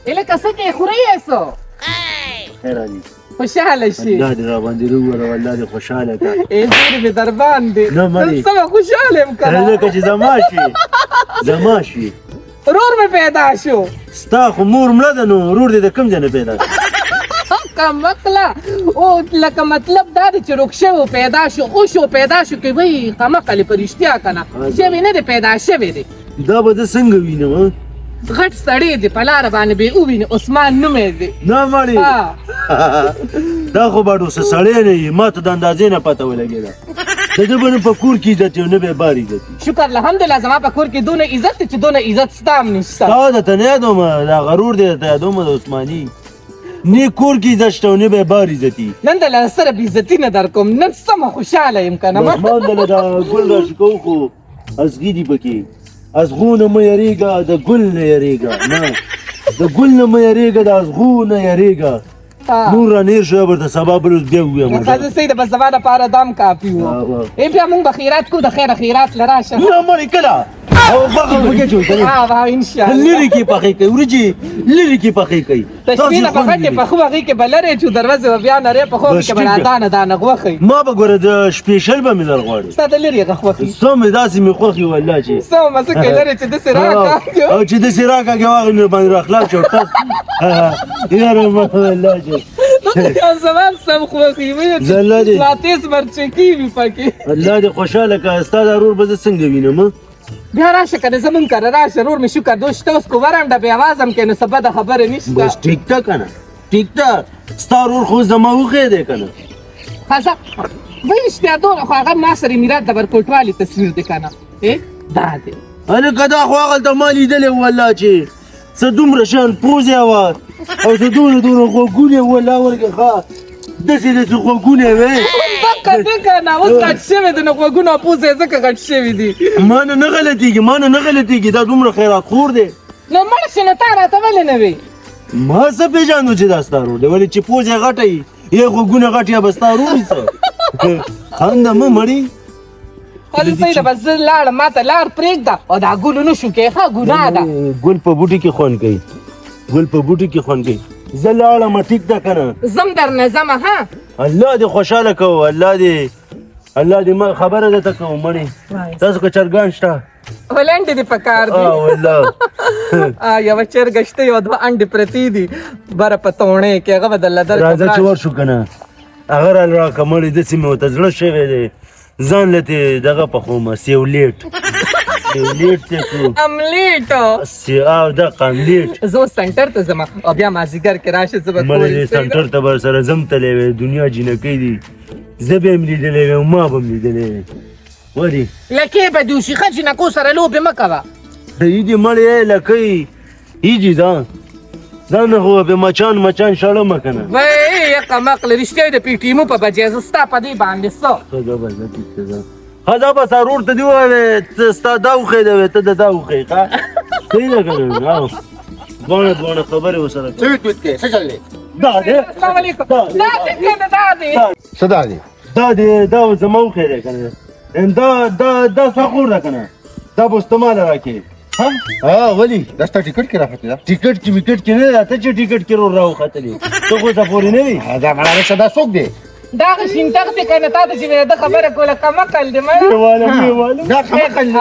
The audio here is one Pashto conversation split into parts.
لکه څه کې خوري ایسو خیر علي خوشحاله شي الله دې را باندې وروره والله دې خوشحاله کړه زیرې مې در باندې نه مړې څه خوشحاله یم که نه لکه چې زما شي ورور مې پیدا شو ستا خو مور مړه ده نو ورور دې د کوم ځای نه پیدا کمقله او لکه مطلب دا دی چې روک شوی پیدا شو او شو پیدا شو که وایي کمقلې په رښتیا که نه شوی نه دی پیدا شوی دی دا به زه څنګه وینم غټ سړی دی په لاره باندې به وویني عثمان نومی دی نه مړې دا خو باډو څه سړی نه یي ما ته د اندازې نه پته ولګېده د ده به نه په کور کې عزت یو نه به بار عزت شکر الحمدلله زما په کور کې دونه عزت دی چې دونه عزت ستا هم نشته ستا درته نه یادومه دا غرور دی درته یادومه د عثماني نه کور کې عزت شته او نه به بار عزتي نن د له سره بېعزتي نه در کوم نن سمه خوشحاله یم که نه عثمان دله دا ګل را شکو خو ازغي دي پکې ازغو نه مه یریږه د ګل نه یریږه نه د ګل نه مه یریږه د ازغو نه یریږه نور را نیر شو ورته سبا بل اوس بیا ووایم ښځه صحیح ده بس زما دپاره دم کافي و بیا موږ به خیرات کوو د خیره خیرات له راشه نه مړې کله او بغل پکې جوړ کړي انشاءالله لرې کې پخې کوي ورجې لرې کې پخې کوي د شپې نه په غټې پخو هغې کې به لرې چې دروازې به بیا نرې پخو هغې کې به دانه دانه غوښئ ما به ګوره د سپېشل به مې در غواړي ستا د لرې هغه خوښي څه مې داسې مې خوښي والله چې څه ومه څه کوې لرې چې داسې راکاږي او چې داسې راکاږي هغه مې باندې راخلاص شو یاره والله چې زما هم سم خوښي زله دې لا تیز مرچکي وي پکې الله دې خوشحاله کړه ستا دا ورور به زه څنګه وینم بیا راشه که نه زمونږ کره راشه رور مې شکر دوست ته اوس کو ورم ډبې اواز هم کوي نو څه بده خبره نشته بس ټیک ده که نه ټیک ده ستا ورور خو زما وښی دی که نه ښځه وایي رښتیا دونه خو هغه ما سره میرات د برکوټوالي تصویر دی که نه دا دی هلکه دا خو هغلته ما لیدلی والله چې څه دومره شان پوزې وه او څه دونه غوږونه والله ورکې ښه داسې غوږونه وې دقه دی که نه اوس غټ شوی دی نو غوږونه او پوزې یې ځکه غټ شوي دي ما نه نه غلطېږي دا دومره خیرات خور دی نو مړ شي نو تا راته ولې نه وې ما څه پېژاندو چې دا ستا ورور دی ولې چې پوزې غټه وي یا غوږونه غټ یا به ستا ورور وي څه خنده مه مړې هلې صحیح ده بس زه لاړم ما ته لار پرېږده او دا ګلو نه شو کې ښه ګناه ده ګل په بوټي کې خوند کوي ګل په بوټي کې خوند کوي زه لاړم ټیک ده که نه زم در نه ځمه ها الله دې خوشحاله کوو الله دې ما خبره درته کوم مړې تاسو که چرګان شته ولنډې دې په کار دي والله یوه چرګه شته یوه دوه انډې پرتې دي بره په توڼې کې هغه به درله راځه چې ورشو که نه هغه راله راکړه مړې داسې مې ورته زړه شوی دی ځان له تې دغه پخومه سیولیټ ته کړو املیټ او دغه املیټ زه اوس سنټر ته ځم او بیا مازدیګر کې راشه زه به مړې دې سنټر ته به سره ځم تللی وې دنیا جینکۍ دي زه به هم لیدلی وې او ما به هم لیدلی وې ولې لکې به دې وشي ښه جینکو سره لوبې مه کوه ایدې مړې لکۍ ایجي ځان نه خو به مچان شړه مه که نه وی یقه مقله رښتیا د پي ټي ایمو په بجې زه ستا په دې باندې څه ښځه به ستا ورور ته دې ووایې ستا دا وښی دی ته د دا وښی ښه صحیح ده که نه دواړه خبرې ورسره کوي دا دی السلام علیکم دا دې که نه دا دی څه دا دی دا زما وښی دی که نه دا ستا خور ده که نه دا به استعماله راکړي ولې دا ستا ټیکټ کې راختې ده ټیکټ کې ویکټ کې نه ده ته چې ټیکټ کې راوختلې ته خو څه پورې نه وي دا مړه دا څوک دی دا هغه شینټغ دی که نه تا ته چې مې د خبره کوله کمقل دی مړه دا کمقل دی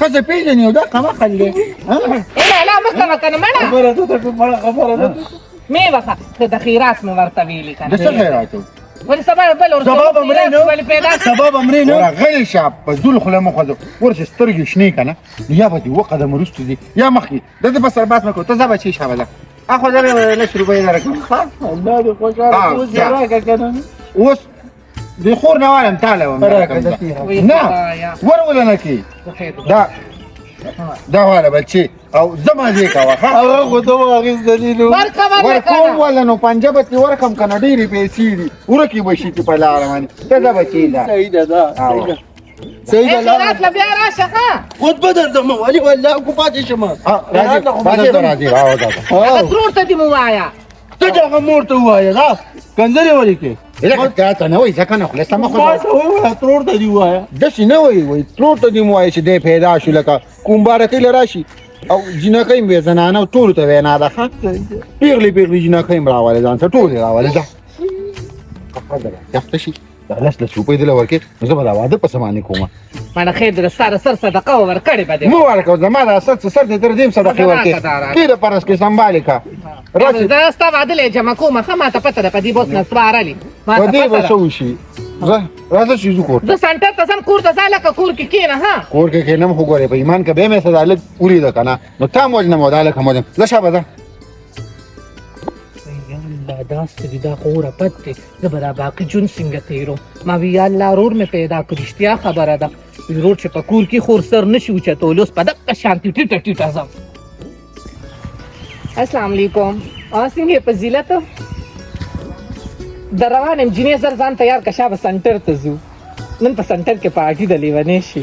ښځه پېژنې او دا کمقل دی نه مه کوه که نه مړه خبره ده مې وخه که د خیرات مې ورته ویلې که د څه خیرات ولې سبا بل سبا به مرې نه سبا به مرې نه غلی شه په زول خوله مه خوځو ورسې سترګې شنې که نه یا به دې اوه قدم وروسته دي یا مخکې دلته به سرباس مه کوو ته ځه بچې شه بله خو زه به لس روپۍ درکړم الله دې خوشحاله اوس دې راکړه که نه اوس د خور نه وایم تاله وم نه ورولې نه کې دا واله بچې او زما دې کوه ښه هغه خو ته واخېستلي نو ورکوم واله نو پنجه به ترې ورکړم که نه ډېرې پیسې دي ورکې به شي چې په لاره باندې ته ځه بچې ده صحیح ده دا صحیح ده خیرات له بیا راشه ښه خطبه درځم ولې والله خو پاتې شم راځي هغه ترور ته دې مو ووایه ته چې هغه مور ته ووایه دا کنځلې ولې کې ته نه وایي ځکه نه خوله سمه خو ما ته ووایه ترور ته دې ووایه داسې نه وایي ترور ته دې مو وایي چې دی پیدا شو لکه کوم بارکۍ له راشي او جنکۍ مې زنانه ټولو ته وینا ده ښه پیغلې جنکۍ م راولې ځان ته ټولې راولې ځه یخته شي دا لس روپۍ دله ورکې نو زه به دا واده په څه باندې کومه مانا خیر در سره سر صدقه ورکړې به دې مو ورکوه زما دا سر دې تر دې م صدقې ورکې دې دپاره کې سنبالې که راشي دا ستا واده له جمع کومه ښه ما ته پته ده په دې به اوس نسوارلې ما په ته دې به پته څه ده وشي راځه چې ځو کور زه سنټر ته ځم کور ته ځه لکه کور کې کښېنه ها کور کې کښېنم خو ګورې په ایمان که بیا مې څه دا لږ ولیده که نه نو تا م وجنم او دا لکه م وجنم زه شابه ځه الله دا ستړي دا خو اوره بد دی زه به دا باقي ژوند څنګه تېروم ما وی یا الله رور مې پیدا کړ رښتیا خبره ده رور چې په کور کې خور سر نه شي اوچتولی اوس په دقه شانتي ټیټه ځم السلام علیکم څنګه یې فضیلت د روان یم جینۍ زر ځان تیار که شابه سنټر ته ځو نن په سنټر کې پارټي د لیونی شي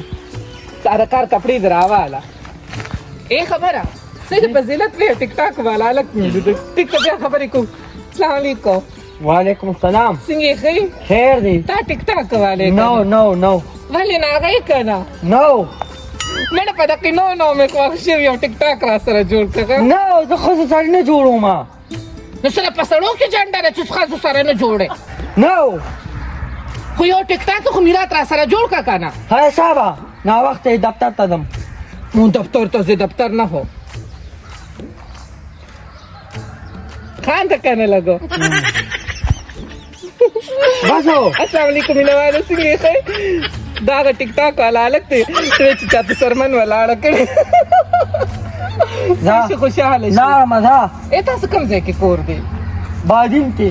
ساره کار کپړې د راواله خبره څه د فضیلت وی ټیک ټاک والا هلک مې لیدل ټیک ته بیا خبرې کوو السلام علیکم وعلیکم السلام څنګه یې ښه خیر دی تا ټیک ټاک کولی نو ولې نه هغه که نه مړه په دقې نو مې خوښ شوي یو ټیک ټاک را سره جوړ کړه نو زه ښځو سره نه جوړوم نو سره په سړو کې جنډه ده چې ښځو سره نه جوړې نو خو یو ټیک ټاک خو میرات را سره جوړ کړه که نه های صاحبه ناوخته دفتر ته ځم دفتر ته زه دفتر نه هو خان ته که نه لګو بسو السلام علیکم مینه والو څنګه یې ښه دا هغه ټیک ټاک والا هلک دی چې چاته سرمن ولاړه کړې ځه خوشحاله شي لاړم ځه تاسو کوم ځای کې کور دی بادین کې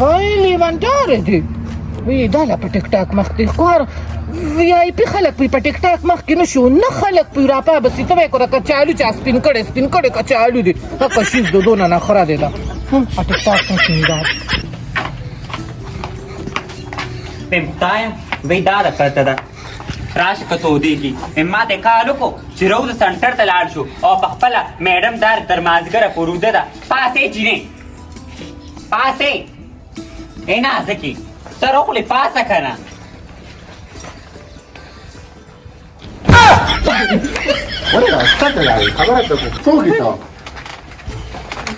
بای لیوانډار دی وی دا لا په ټیک ټاک مخ دی کور وی آی پی خلک په ټیک ټاک مخ کې نشو نه خلک په راپا بس ته وای کوه کچالو چا سپین کړي کچالو دی هغه شیز دونه نه خره دی دا په ټیک ټاک څنګه پمتایا وی دا ده پرته ده راشه که تودېږي ما ته کار وکړو چې روز سنټر ته لاړ شو او په خپله میډم دار تر مازدیګره پورې وده ده پاسې جینې پاسې نازکې سر وخورې پاسه که نه ولې راځه راځه خبره ته څوک یې ته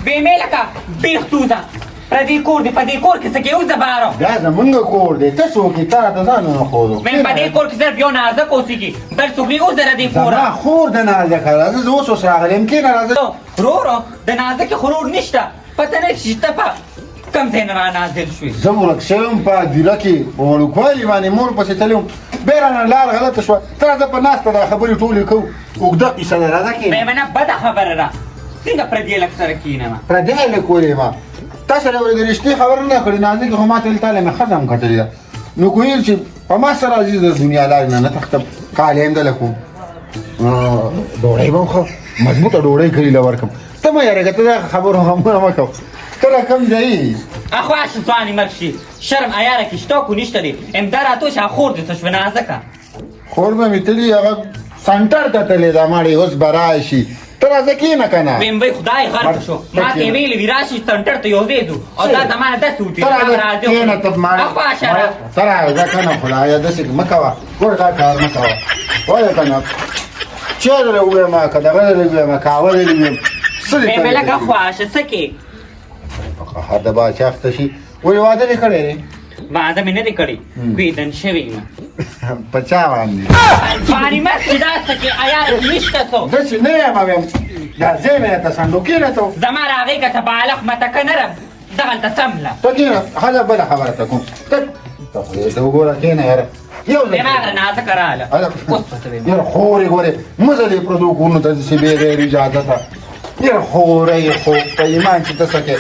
بې میلکه بیختوزه پردی کور دی په دې کور کې څه کې اوس د بارو دا زمونږ کور دی ته څوک یې تا راته ځان ونه ښودو من په دې کور کې صرف یو نازک اوسېږي بل څوک نه اوس د دې کوره زما خور د نازکه راځه زه اوس راغلی یم کښېنه راځه ورورو د نازکې خرور نشته پته نه چې ته په کم ځای نه رانازل شوې زه ورک شوی یم په دیره کې په وړوکوالي باندې مور پسې تللی وم بیا رانه لار غلطه شوه ته راځه په ناسته دا خبرې ټولې کوو اوږده کیسه ده راځه کښېنه میمنه بده خبره ده څنګه پردي هلک سره کښېنم پردی هلک ولې ما تا سره ولې د رښتې خبره نه کړې نازکې خو ما ته دلته مې ښځه هم کتلې ده نو کویل چې په ما سره عزیز د دنیا لارې نه تختم کالي هم دله کوم ډوډۍ به هم ښه مضبوطه ډوډۍ کړي له ورکړم ته مه یارېږه ته دا خبرو غمونه مه کوه ته را کوم ځای اخواش ځوانې مرګ شي شرم عیاره کې شته کو نشته دی امدا راتو چې خور دې څه شوه نازکه خور به مې تلي هغه سنټر ته تللی ده ماړې اوس به راشي ته راځه کښېنه که نه ویم وی خدای غرق شو ما ته یې ویلې وي راشي سنټر ته یو ځای ځو او دا زمانه داسې وټي ته راځه کښېنه ته ماړې ته راځه که نه خدایه داسې مه کوه ګوره دا کار مه کوه وایه که نه چای دلې وویمه که دغه دلې وویمه قهوه دلې وویم څه دې ویم لکه خواشه څه کې هر د باچا اخته شي ولې واده دې کړی دی واده مې نه دی کړی کویدن شوی یم په چا باندې ځوانې مرګ چې دا څه کې عیاره کې نشته څو داسې نه یم ویم دا ځای مې ته صندوقي نه ته زما راغی که ته بالغ متکه نه رم دغلته سمله ته کښېنه هله بله خبره ته کوم ته خدای ته وګوره کښېنه یاره یو ځل دماغ نازکه راله اوس پته ویم یاره خورې ګورې مه ځلې پردو کورونو ته داسې بېغیر اجازته یاره خورې خو په ایمان چې ته څه کوې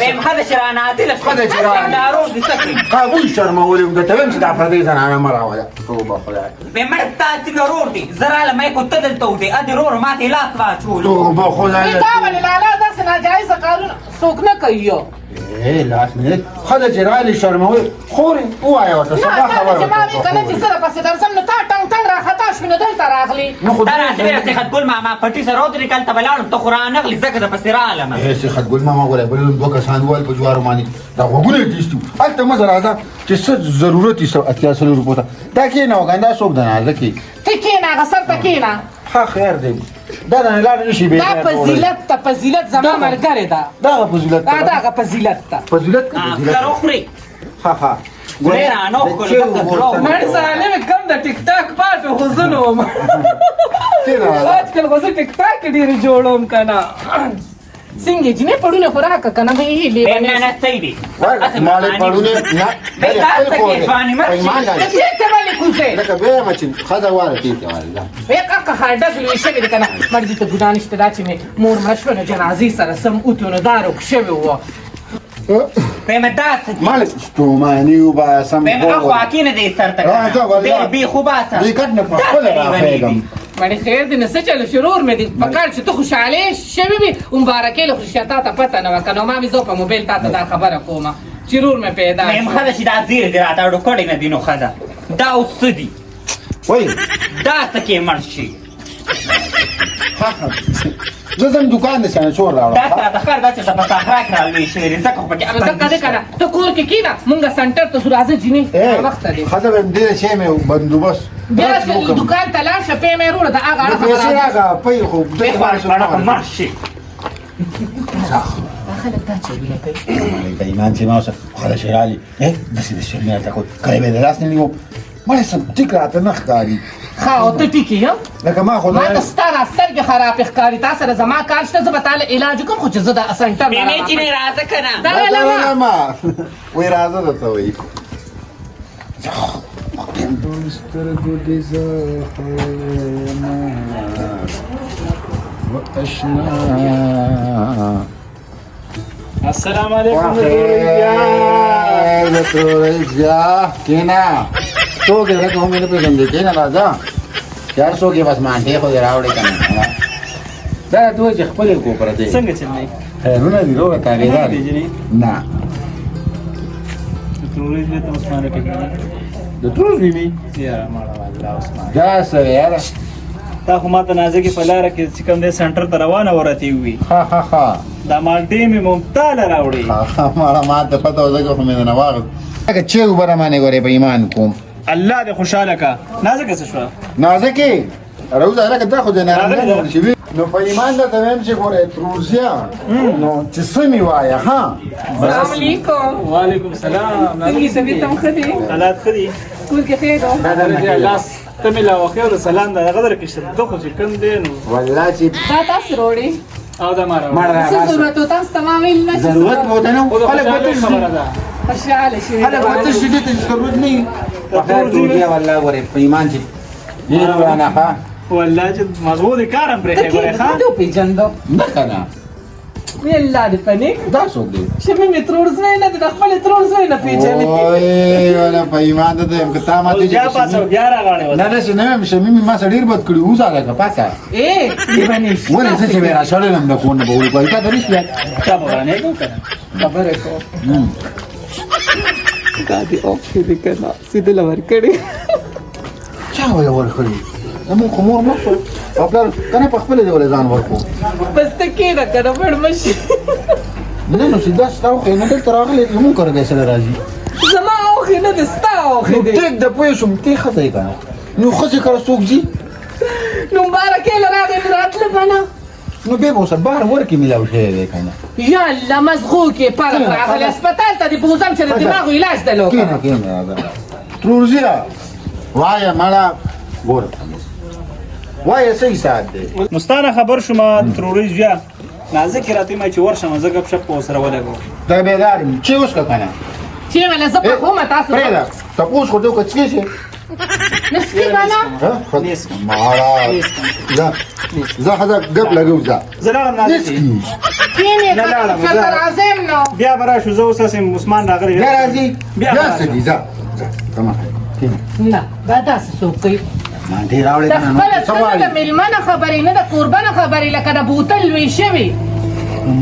ویم ښه ده چې رانازله شوه ښه ده چې را- دارو دې څه کړي قابل شرمولې وم درته ویم چې دا پردۍ زنانه مه راوله توبه خدای ویم مړ ستا څنګه رور دی زه رالم ای خو ته دلته وتې ادې رور ما ته یې لاس واچولو توبه خدای دا ولې لالا داسې ناجایزه کارونه څوک نه کوي یو لاس مې ښه ده چې رالې شرمولې خورې ووایه ورته سبا خبره چې ما وی که نه چې زه درپسې درځم نو تا ټنګ ټنګ راخطا شوې نو دلته راغلې نو خو دا راته ویل صحت ګل ماما پټي سره ودرې کلته به لاړم ته خو رانغلې ځکه زه پسې رالم صحت ګل ماما ګوره بل دوه کسان وویل په جوارو باندې دا غوږونه یې تیز دي هلته مه ځه راځه چې څه ضرورت یې اتیا سلو روپو ته دا کښېنه وکنه دا څوک ده نازکې ته کښېنه هغه سر ته کښېنه ها خیر دی دا نه لاړ نشي به دا فضیلت زما ملګری ده دا فضیلت دا فضیلت ده فضیلت خر اخري ها ورانو مړ ظالم کم د ټیک ټاک پاتې خو زه نه وم آجکل خو زه ټیک ټاک ډېرې جوړوم که نه څنګه جنې پړونه خو راکړه که نه به یې لیونی نه صحیح دي مالې پړونه نه چېرته ولې کوزې لکه بیا مچین ښځه واره ټیټه واره که خرډک لوی شوی دی که نه مړ دې ته ګناه نشته دا چې مې مور مړه شوه نو جنازې سره سم اوتو نو دا روک شوی وه پېمه داسې دي مالې ستوماني وبایه سم پېمه خواکې نه دی سر ته بې خو باسه دې کټ نه په خپله راپرېږم مړې خیر دی نه څه چلو شرور مې دی په کار چې ته خوشحالې شوې وي مبارکې له خو تا ته پته نه وه که نو ما مې زه په موبایل تا ته دا خبره کومه چې رور مې پیدا میم ښځه چې دا زیرې دې راته اړو کړې نه دي نو ښځه دا اوس څه دي وایي دا څه کې مړ شي زه ځم دوکان د سانچور راوړم دا سره د ښکار دا چې د په صحرا کې رالوی شوې ځکه خو پکې ځکه دی که نه ته کور کې کښېنه مونږ سنټر ته سو راځه جینې وخته دی ښځه به م ډېره شی مې بندوبست بیا چې دوکان ته لاړ شه پې مې وروړه د هغه اړه پیسې خبره راکړه پۍ خو مړ شي خلک دا چلونه کوي که ایمان چې ما اوسه خدا شیرالي داسې د شرمې راته کوي کله به د لاس نه نیوم مړې سم ټیک راته نه ښکاري ښه او ته ټیکې یم لکه ما خو ما ته ستا را سترګې خرابې ښکاري تا سره زما کار شته زه به تا له علاج وکړم خو چې زه د سنټر مېمې چې نه راځه که نه دا ما وایي راځه درته وایي سترګو دې زه اشنا السلام علیکم رضا کینا څوک یې راته هم نه پېژندې کینا راځه یار څوک یې بس مانډې خو دې راوړې که نه دا ته وایي چې خپل یې کو پرته څنګه چلنی خیرونه دي روغه تاغېدار نه تروریز به ته عثمان کې د ټول ویمي یاره ماړه الله عثمان دا سره یاره تا خو ماته نازکې په لاره کې چې کوم دی سنټر ته روانه ورتې وي ها دا مالټې مې ممتاله راوړې ماړه ما ته پته وه ځکه خو مې نه واغ لکه چې اوبه رامانې ګورې په ایمان کوم الله دې خوشحاله کا نازکه څه شوه نازکې روزه هلکه دا خو د نارنج شوي نو په ایمان درته وایم چې ګورې تروزیا نو چې څه مې وایه ها السلام علیکم وعلیکم السلام څنګه طبیعت هم ښه دی حالات ښه دي کور کې خیر دی دا درجه لاس ته مې لا واقع د سلام دا هغه در کې شته خو چې کوم دی نو والله چې دا تاسو وروړي او دا ماره څه ضرورت و تاسو ته ما ویل نه شي ضرورت مو ته نه خلک به خبره ده خوشحاله شوي خلک به تش دې ته ضرورت نه وي تروزیا والله ګورې په ایمان چې ډېر ورانه ښه والله چې مضبوط کارم پرې ته ګورې کې ښه ته پیژندو نه که نه الله دې پنیک دا څوک دی چې مې ترور زوی نه د خپل ترور زوی نه پیژنې اوه ولا په ایمان ته یم که تا ما ته بیا پاسه بیا راغړې نه نه نه مې شمې ما سره ډېر بد کړي اوس هغه پاسه اے دیوانی ولې زه چې مې راشړلم د کور نه به وړي تا ته نه شي چا به ورانې کو کنه خبره کو دا دې اوکې دې کنه سیده لور کړی چا ولا ورکړي زموږ خو مور نه شول او پلار کنه په خپله دې ولې ځان ورکړو بس ته کېنه که نه مړ مه شي نه نو سیده ستا خو نه دلته راغلی زموږ کره دی سره راځي زما اوښې نه دی ستا اوښې دی ټیک د پوه شوم ته ښځه یې که نه نو ښځې کره څوک ځي نو مبارکې له راغی نو راتله به نه نو بیا به اوسه بهر ورکې میلاو شوی دی که نه یا الله مزغو کې پرک راغلی هسپتال ته دې بوزم چې د دماغو علاج دلو کېنه کېنه راځه ترورزیه وایه مړه ګوره وایه څه حساب دی مستانه خبر شوم تروریز بیا نازکې راته ما چې ورشم زه ګپ شپ سره ولګو دا بیدار یم چې اوس که که نه چې ولا زه په کومه تاسو پرېږده تپوس خو دې که څکې شي نسکي بنا ماړه زه ښځه ګپ لګو ځه زه لاړم نازکې کېنې نه لاړم ښځه راځم نو بیا به راشو زه اوس هسې عثمان راغلی بیا راځي بیا بیا څه دي ځه تمام نه دا داسې څوک کوي مانډې راوړې د که نه خپله څه ښځه غواړې د مېلمنه خبرې نه د کوربنه خبرې لکه د بوتل لوی شوي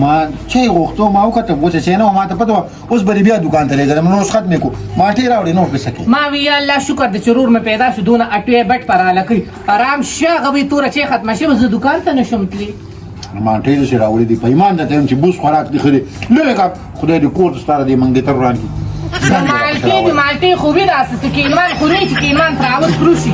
ما چې غوښتو ما وکتل اوس چې نه وه ما ته پته وه اوس به دې بیا دوکان ته لېږلم نو اوس ختمې کړو مالټې راوړې نور پسې کې ما وی یا الله شکر د چرور مې پیدا شو دونه اټوې بټ پر اله کوي آرام شه غوي توره چې ختمه شي زه دوکان ته نشم تللی مالټې چې راوړې دي په ایمان درته یم چې بوس خوراک دي ښه دی لږه خدای دې کور ستا د دې منګتر وران کړي مالټې خوبي داسې چې کینوان خوري چې کینوان تراول پروشي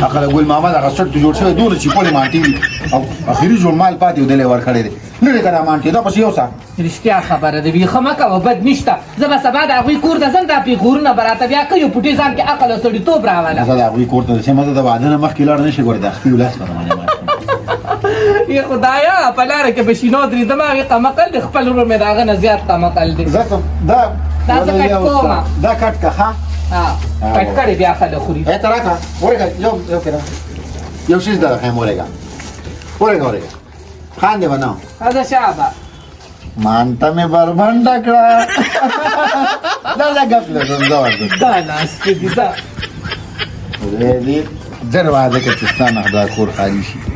هغه ګل محمد هغه سټ جوړ شوی دونه چې پولې مانټي وي او اخري جوړ مال پاتې ودلې ورکړی دی نه دی کنه مانټي دا پس یو سا رښتیا خبره ده ویښه مه کوه بد نشته زه به سبا د هغوی کور ته ځم دا پیغورونه به راته بیا کوي پوټې ځان کې عقل او سړیتوب راوله زه د هغوی کور ته ځم زه د واده نه مخکې لاړ نه شي ګورې د خپل لاس سره باندې ای خدایا په لاره کې به شینو درېدم هغې قمقل دی خپل ورور مې د هغه نه زیات قمقل دی زه دا دا زه کټ کومه دا کټ که ښه کټ کړې بیا خلک خوري ته راکړه ورېږه یو کړه یو شیز ده خیم ورېږه ورېږه خاندې به نه دا شابه مانته مې بربنډه کړه دا گپ لګم دا دا ناستې دي دا دې دروازه کې چې ستانه دا کور خالی شي